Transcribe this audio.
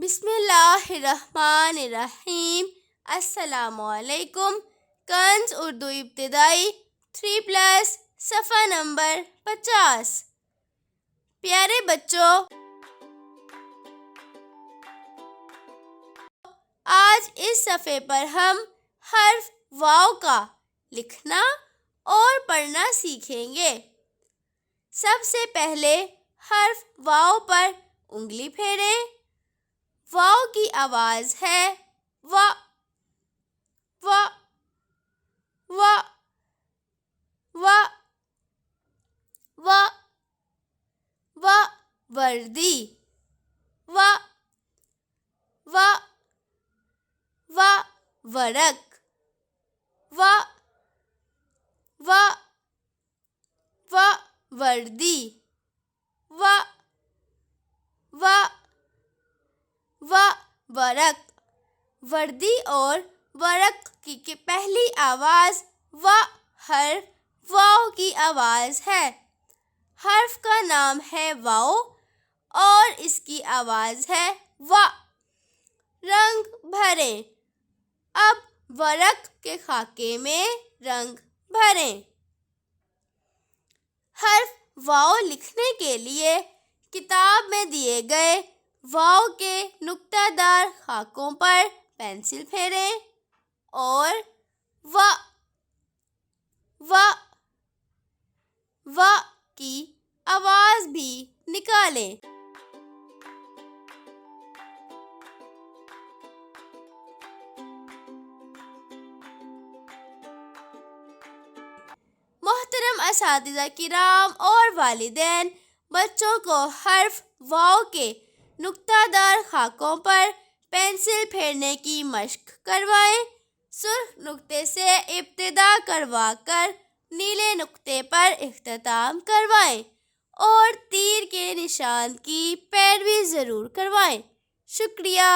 بسم اللہ الرحمن الرحیم۔ السلام علیکم۔ کنز اردو ابتدائی 3+ صفحہ نمبر 50۔ پیارے بچوں، آج اس صفحے پر ہم حرف واو کا لکھنا اور پڑھنا سیکھیں گے۔ سب سے پہلے حرف واو پر انگلی پھیریں۔ واو کی آواز ہے وا وا وا وا وا وا وردی وا وا وا ورق وا وا وا وردی وا وا وا ورق۔ وردی اور ورق کی پہلی آواز وا حرف واو کی آواز ہے۔ حرف کا نام ہے واو اور اس کی آواز ہے وا۔ رنگ بھریں۔ اب ورق کے خاکے میں رنگ بھریں۔ حرف واو لکھنے کے لیے کتاب میں دیے گئے واو کے نقطہ دار خاکوں پر پینسل پھیریں اور وا وا وا کی آواز بھی نکالیں۔ محترم اساتذہ کرام اور والدین، بچوں کو حرف واو کے نقطہ دار خاکوں پر پینسل پھیرنے کی مشق کروائیں۔ سرخ نقطے سے ابتدا کروا کر نیلے نقطے پر اختتام کروائیں اور تیر کے نشان کی پیروی ضرور کروائیں۔ شکریہ۔